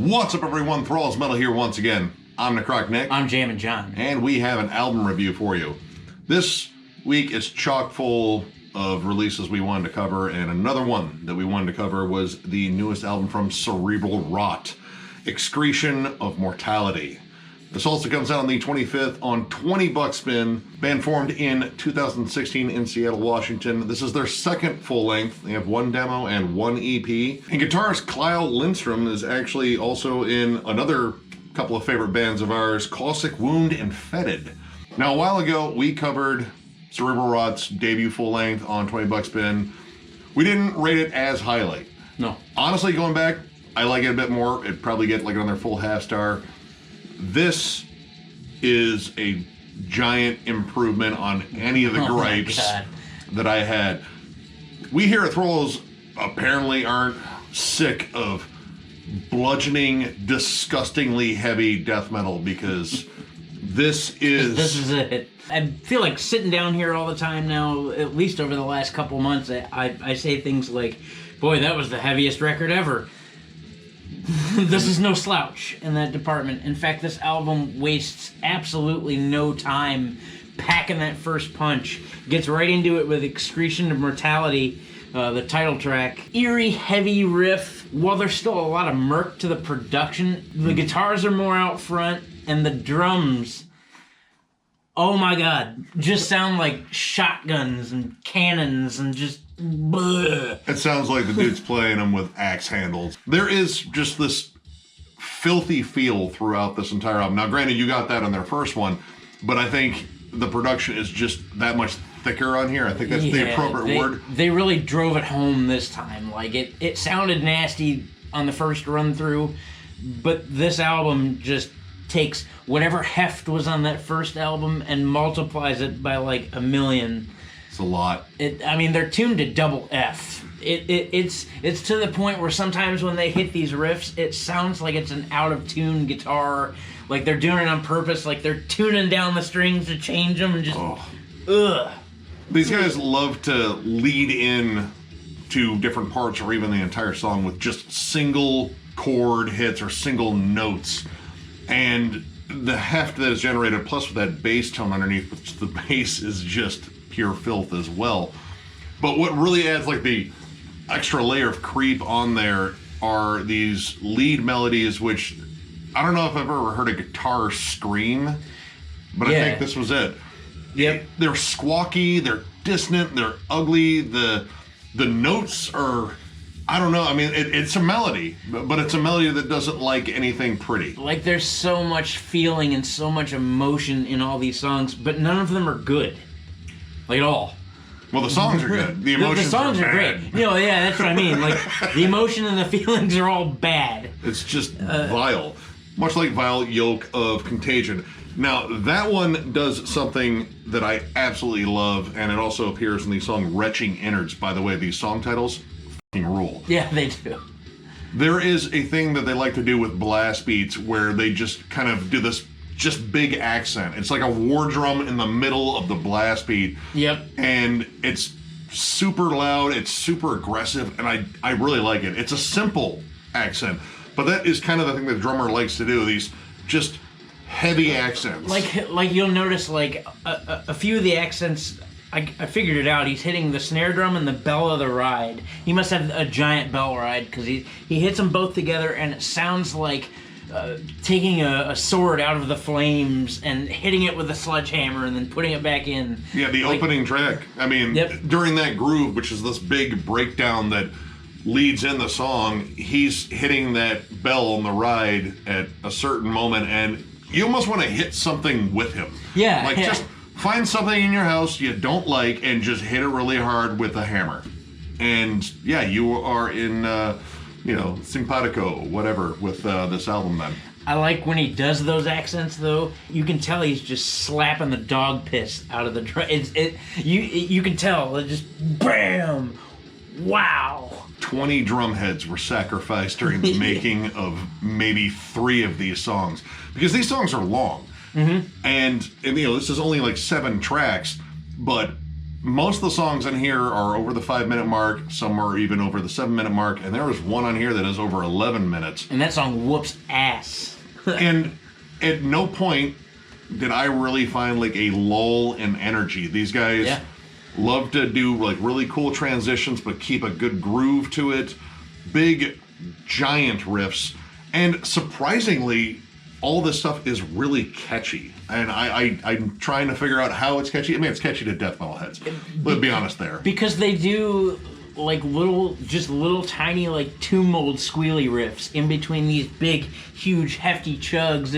What's up, everyone? Thralls Metal here once again. I'm Necrotic Nick. I'm Jammin John. And we have an album review for you. This week is chock full of releases we wanted to cover, and another one that we wanted to cover was the newest album from Cerebral Rot, Excretion of Mortality. This also comes out on the 25th on 20 Buck Spin. Band formed in 2016 in Seattle, Washington. This is their second full length. They have one demo and one EP. And guitarist Kyle Lindstrom is actually also in another couple of favorite bands of ours, Caustic Wound and Fetid. Now, a while ago, we covered Cerebral Rot's debut full length on 20 Buck Spin. We didn't rate it as highly. No. Honestly, going back, I like it a bit more. It'd probably get like another full half star. This is a giant improvement on any of the gripes that I had. We here at Thralls apparently aren't sick of bludgeoning, disgustingly heavy death metal, because this is it. I feel like sitting down here all the time now, at least over the last couple months, I say things like, boy, that was the heaviest record ever. This is no slouch in that department. In fact, this album wastes absolutely no time packing that first punch. Gets right into it with Excretion of Mortality, the title track. Eerie, heavy riff. While there's still a lot of murk to the production, the guitars are more out front, and the drums, oh my god, just sound like shotguns and cannons and just... Bleh. It sounds like the dude's playing them with axe handles. There is just this filthy feel throughout this entire album. Now, granted, you got that on their first one, but I think the production is just that much thicker on here. I think that's the appropriate word. They really drove it home this time. Like, it sounded nasty on the first run through, but this album just takes whatever heft was on that first album and multiplies it by like a million. A lot. I mean, they're tuned to double F. It's to the point where sometimes when they hit these riffs, it sounds like it's an out of tune guitar, like they're doing it on purpose, like they're tuning down the strings to change them and just ugh. These guys love to lead in to different parts or even the entire song with just single chord hits or single notes, and the heft that is generated, plus with that bass tone underneath, which the bass is just pure filth as well. But what really adds like the extra layer of creep on there are these lead melodies, which I don't know if I've ever heard a guitar scream, but I think this was it. Yep. They're squawky, they're dissonant, they're ugly. The notes are, I don't know, I mean, it's a melody, but it's a melody that doesn't like anything pretty. Like, there's so much feeling and so much emotion in all these songs, but none of them are good. Like, at all. Well, the songs are good. The emotions the songs are bad. great. You know, yeah, that's what I mean. Like, the emotion and the feelings are all bad. It's just vile. Much like Vile Yoke of Contagion. Now, that one does something that I absolutely love, and it also appears in the song Retching Innards. By the way, these song titles f***ing rule. Yeah, they do. There is a thing that they like to do with blast beats where they just kind of do this just big accent. It's like a war drum in the middle of the blast beat. Yep. And it's super loud, it's super aggressive, and I really like it. It's a simple accent, but that is kind of the thing the drummer likes to do, these just heavy accents. Like you'll notice, like, a few of the accents, I figured it out. He's hitting the snare drum and the bell of the ride. He must have a giant bell ride, because he hits them both together, and it sounds like taking a sword out of the flames and hitting it with a sledgehammer and then putting it back in. Yeah, the opening track. I mean, during that groove, which is this big breakdown that leads in the song, he's hitting that bell on the ride at a certain moment, and you almost want to hit something with him. Yeah. Like, just find something in your house you don't like and just hit it really hard with a hammer. And, yeah, you are in... simpatico, whatever, with this album then. I like when he does those accents, though. You can tell he's just slapping the dog piss out of the drum. You can tell. It just, bam! Wow! 20 drum heads were sacrificed during the making of maybe 3 of these songs. Because these songs are long. Mm-hmm. And, this is only like 7 tracks, but Most of the songs in here are over the 5-minute mark. Some are even over the 7-minute mark. And there is one on here that is over 11 minutes. And that song whoops ass. And at no point did I really find like a lull in energy. These guys love to do like really cool transitions, but keep a good groove to it. Big, giant riffs. And surprisingly, all this stuff is really catchy. And I'm trying to figure out how it's catchy. I mean, it's catchy to death metal heads. Let's be honest there. Because they do like little tiny like tomb mold squealy riffs in between these big, huge, hefty chugs.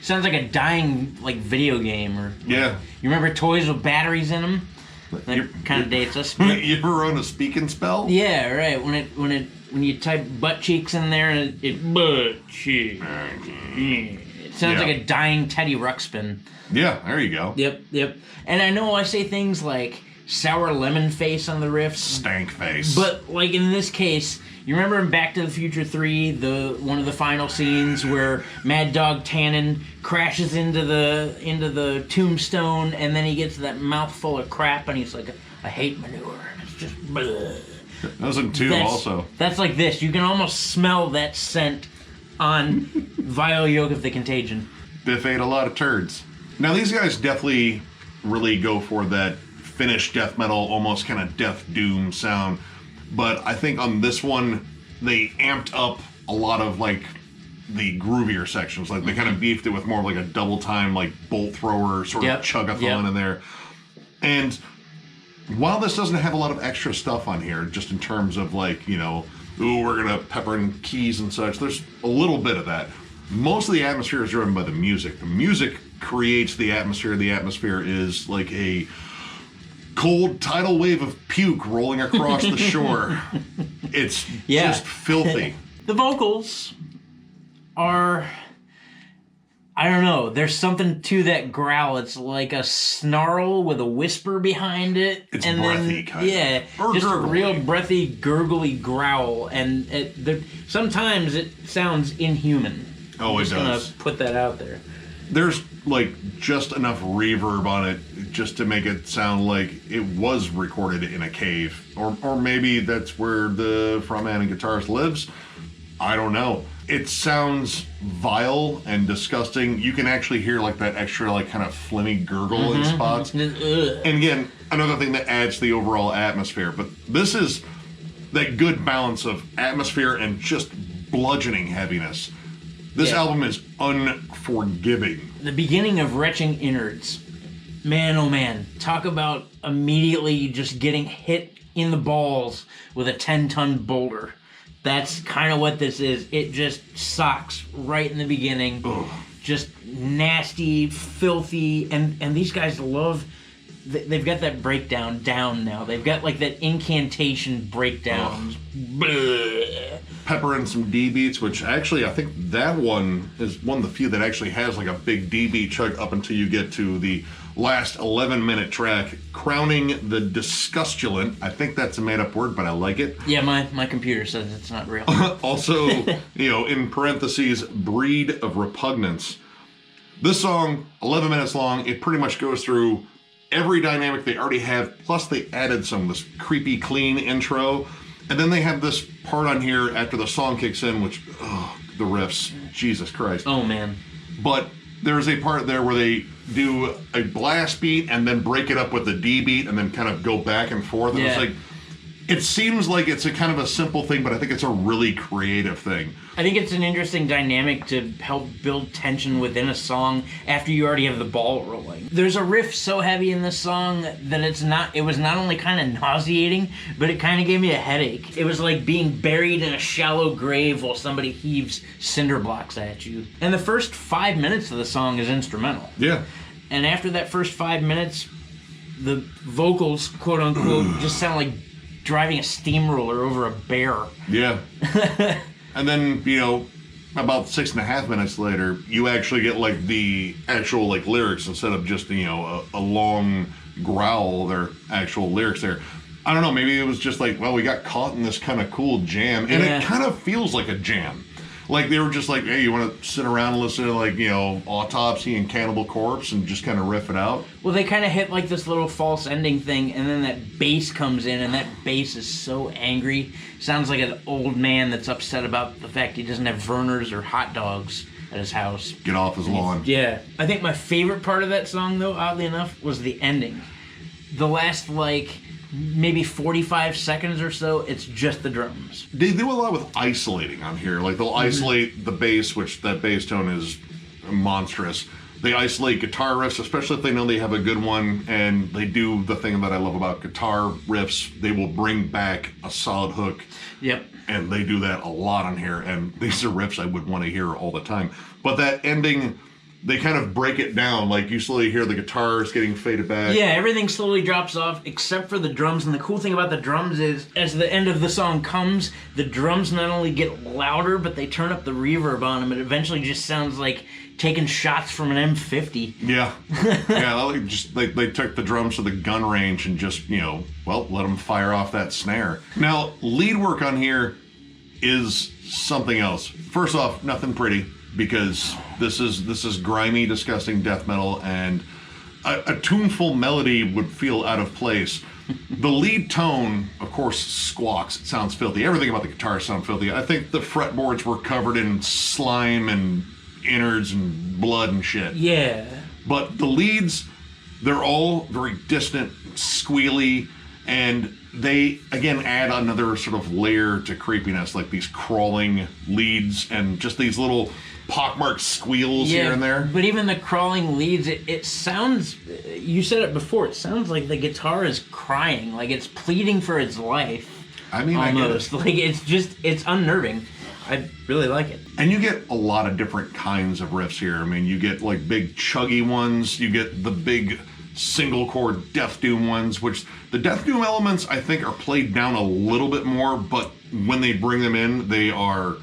Sounds like a dying like video game or yeah. You remember toys with batteries in them? That kind of dates us. You ever run a speaking spell? Yeah, right. When you type butt cheeks in there and it butt cheeks. It sounds like a dying Teddy Ruxpin. Yeah, there you go. Yep. And I know I say things like sour lemon face on the riffs. Stank face. But like in this case, you remember in Back to the Future 3, one of the final scenes where Mad Dog Tannen crashes into the tombstone and then he gets that mouthful of crap and he's like, I hate manure. And it's just bleh. That was in 2 also. That's like this. You can almost smell that scent on Vile Yoke of the Contagion. Biff ate a lot of turds. Now these guys definitely really go for that Finnish death metal, almost kind of death doom sound. But I think on this one, they amped up a lot of like the groovier sections. Like they kind of beefed it with more of like a double time, like bolt thrower sort of chug-a-thon in there. And while this doesn't have a lot of extra stuff on here, just in terms of like, you know, ooh, we're gonna pepper in keys and such, there's a little bit of that. Most of the atmosphere is driven by the music. The music creates the atmosphere. The atmosphere is like a cold tidal wave of puke rolling across the shore. It's just filthy. The vocals are, I don't know, there's something to that growl. It's like a snarl with a whisper behind it. It's and breathy, kind of. Or just gurgly. A real breathy, gurgly growl. And sometimes it sounds inhuman. Oh, it does. I'm just gonna put that out there. There's like just enough reverb on it just to make it sound like it was recorded in a cave. Or maybe that's where the frontman and guitarist lives. I don't know. It sounds vile and disgusting. You can actually hear like that extra like kind of phlegmy gurgle in spots. And again, another thing that adds to the overall atmosphere. But this is that good balance of atmosphere and just bludgeoning heaviness. This album is unforgiving. The beginning of Retching Innards. Man, oh man. Talk about immediately just getting hit in the balls with a 10-ton boulder. That's kind of what this is. It just sucks right in the beginning. Ugh. Just nasty, filthy, and these guys love... They've got that breakdown down now. They've got like that incantation breakdown. Pepper in some D beats, which actually I think that one is one of the few that actually has like a big D beat chug up until you get to the last 11-minute track, Crowning the Disgustulent. I think that's a made-up word, but I like it. Yeah, my computer says it's not real. Also, in parentheses, Breed of Repugnance. This song, 11 minutes long, it pretty much goes through every dynamic they already have, plus they added some of this creepy, clean intro. And then they have this part on here after the song kicks in, which, the riffs, Jesus Christ. Oh, man. But there's a part there where they do a blast beat and then break it up with the D beat and then kind of go back and forth. And it's like, it seems like it's a kind of a simple thing, but I think it's a really creative thing. I think it's an interesting dynamic to help build tension within a song after you already have the ball rolling. There's a riff so heavy in this song that it was not only kind of nauseating, but it kind of gave me a headache. It was like being buried in a shallow grave while somebody heaves cinder blocks at you. And the first 5 minutes of the song is instrumental. Yeah. And after that first 5 minutes, the vocals, quote unquote, just sound like driving a steamroller over a bear. Yeah. And then, about 6.5 minutes later, you actually get like the actual like lyrics instead of just, a long growl. Their actual lyrics there. I don't know, maybe it was just like, well, we got caught in this kind of cool jam. And it kind of feels like a jam. Like they were just like, hey, you want to sit around and listen to like, you know, Autopsy and Cannibal Corpse and just kind of riff it out? Well, they kind of hit like this little false ending thing, and then that bass comes in, and that bass is so angry. Sounds like an old man that's upset about the fact he doesn't have Vernors or hot dogs at his house. Get off his lawn. Yeah. I think my favorite part of that song, though, oddly enough, was the ending. The last, like, maybe 45 seconds or so, it's just the drums. They do a lot with isolating on here. Like they'll isolate the bass, which that bass tone is monstrous. They isolate guitar riffs, especially if they know they have a good one, and they do the thing that I love about guitar riffs. They will bring back a solid hook. Yep. And they do that a lot on here, and these are riffs I would want to hear all the time. But that ending, they kind of break it down. Like you slowly hear the guitars getting faded back. Yeah, everything slowly drops off except for the drums. And the cool thing about the drums is, as the end of the song comes, the drums not only get louder, but they turn up the reverb on them. It eventually just sounds like taking shots from an M50. Yeah. Yeah, they took the drums to the gun range and just, you know, well, let them fire off that snare. Now, lead work on here is something else. First off, nothing pretty, because this is grimy, disgusting death metal, and a tuneful melody would feel out of place. The lead tone, of course, squawks. It sounds filthy. Everything about the guitar sounds filthy. I think the fretboards were covered in slime and innards and blood and shit. Yeah. But the leads, they're all very distant, squealy, and they, again, add another sort of layer to creepiness, like these crawling leads and just these little pockmarked squeals here and there. But even the crawling leads, it sounds, you said it before, it sounds like the guitar is crying, like it's pleading for its life. I mean, almost. Like it's unnerving. I really like it. And you get a lot of different kinds of riffs here. I mean, you get like big chuggy ones, you get the big single chord Death Doom ones, which the Death Doom elements I think are played down a little bit more, but when they bring them in, they are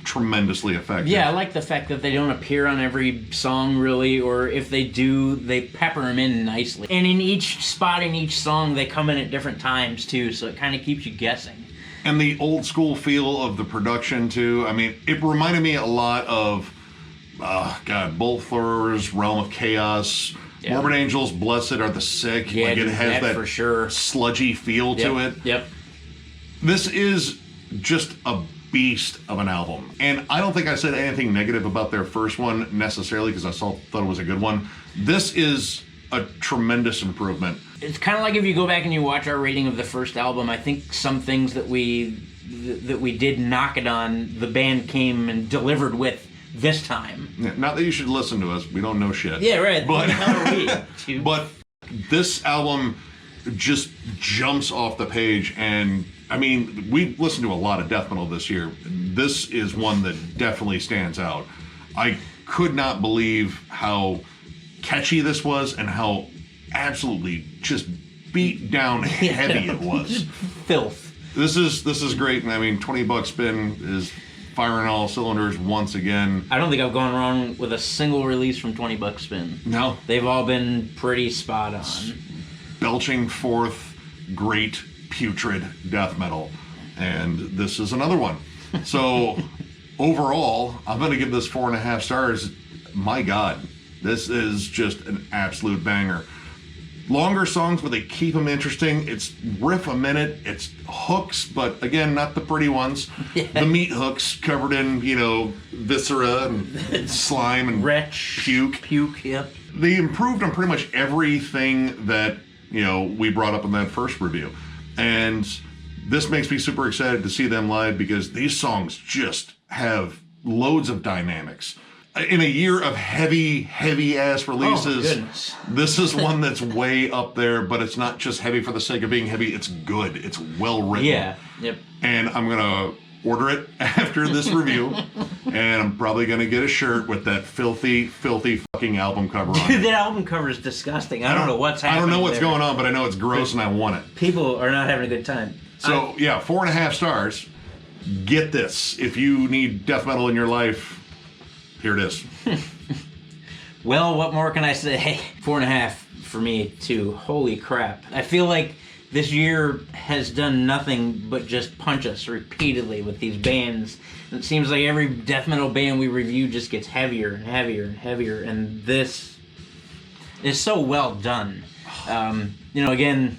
tremendously effective. Yeah, I like the fact that they don't appear on every song really, or if they do, they pepper them in nicely. And in each spot in each song, they come in at different times too, so it kind of keeps you guessing. And the old school feel of the production too. I mean, it reminded me a lot of, Bolt Thrower's Realm of Chaos, Morbid Angels, Blessed Are the Sick. Yeah, like it has that for sure. sludgy feel to it. Yep. This is just a beast of an album. And I don't think I said anything negative about their first one necessarily, because I thought it was a good one. This is a tremendous improvement. It's kind of like if you go back and you watch our rating of the first album, I think some things that we did knock it on, the band came and delivered with this time. Yeah, not that you should listen to us. We don't know shit. Yeah, right. But, how are we? But this album just jumps off the page. And, I mean, we've listened to a lot of death metal this year. This is one that definitely stands out. I could not believe how catchy this was and how absolutely just beat down heavy it was. Filth. This is great, and I mean, $20 spin is firing all cylinders once again. I don't think I've gone wrong with a single release from $20 spin. No, they've all been pretty spot on. Belching forth great putrid death metal, and this is another one. So overall, I'm going to give this 4.5 stars. My God, this is just an absolute banger. Longer songs, but they keep them interesting. It's riff a minute. It's hooks, but again, not the pretty ones. Yeah. The meat hooks covered in, viscera and slime and retch, puke. Yep. They improved on pretty much everything that, we brought up in that first review. And this makes me super excited to see them live, because these songs just have loads of dynamics. In a year of heavy ass releases, this is one that's way up there, but it's not just heavy for the sake of being heavy. It's good. It's well written. Yeah. Yep. And I'm going to order it after this review, and I'm probably going to get a shirt with that filthy fucking album cover on it. That album cover is disgusting. I don't know what's happening. I don't know what's going on, but I know it's gross and I want it. People are not having a good time. So, 4.5 stars. Get this. If you need death metal in your life, here it is. Well, what more can I say? 4.5 for me, too. Holy crap. I feel like this year has done nothing but just punch us repeatedly with these bands It seems like every death metal band we review just gets heavier and heavier and heavier, and this is so well done. Again,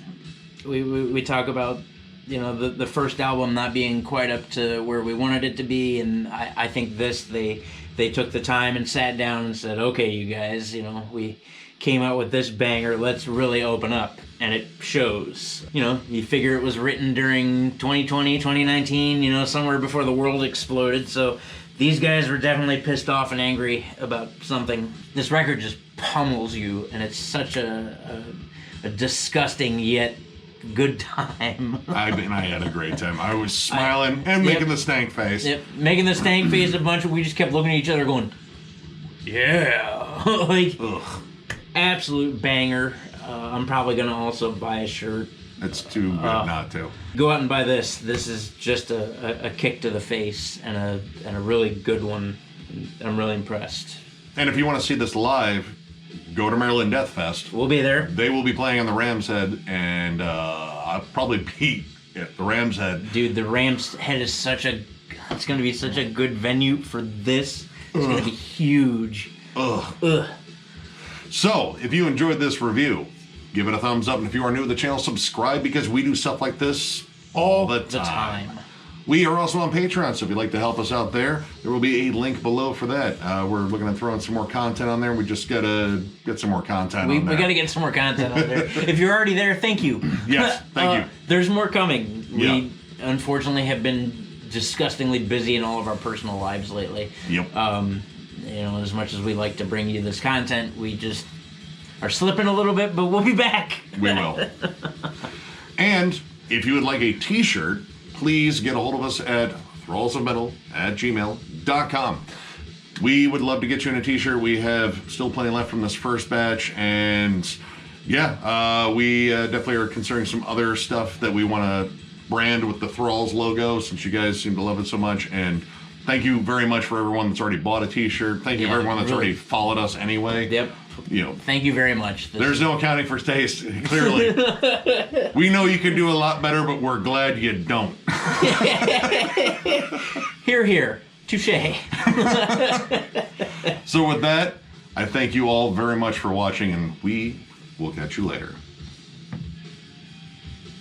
we talk about, the first album not being quite up to where we wanted it to be, and I think they took the time and sat down and said, okay, you guys, we came out with this banger, let's really open up. And it shows. You figure it was written during 2020, 2019, somewhere before the world exploded. So these guys were definitely pissed off and angry about something. This record just pummels you, and it's such a disgusting yet good time. I had a great time. I was smiling and making the stank face. Yep, making the stank face we just kept looking at each other going, yeah. Ugh. Absolute banger. I'm probably going to also buy a shirt. It's too good not to. Go out and buy this. This is just a kick to the face and a really good one. I'm really impressed. And if you want to see this live, go to Maryland Death Fest. We'll be there. They will be playing on the Ram's Head, and I'll probably be at the Ram's Head. Dude, the Ram's Head is it's going to be such a good venue for this. It's going to be huge. Ugh. So, if you enjoyed this review, give it a thumbs up, and if you are new to the channel, subscribe, because we do stuff like this all the time. We are also on Patreon, so if you'd like to help us out there will be a link below for that. We're looking to throw in some more content on there. We just gotta get some more content on there. We gotta get some more content on there. If you're already there, thank you. Yes, thank you. There's more coming. We unfortunately have been disgustingly busy in all of our personal lives lately. Yep. As much as we like to bring you this content, we just are slipping a little bit, but we'll be back. We will. And if you would like a t-shirt, please get a hold of us at thrallsofmetal@gmail.com. We would love to get you in a t-shirt. We have still plenty left from this first batch, and we definitely are considering some other stuff that we want to brand with the Thralls logo, since you guys seem to love it so much. And thank you very much for everyone that's already bought a t-shirt. Thank you for everyone that's already followed us anyway. Yep. Thank you very much. There's no accounting for taste, clearly. We know you can do a lot better, but we're glad you don't. Hear, hear. Touché. So with that, I thank you all very much for watching, and we will catch you later.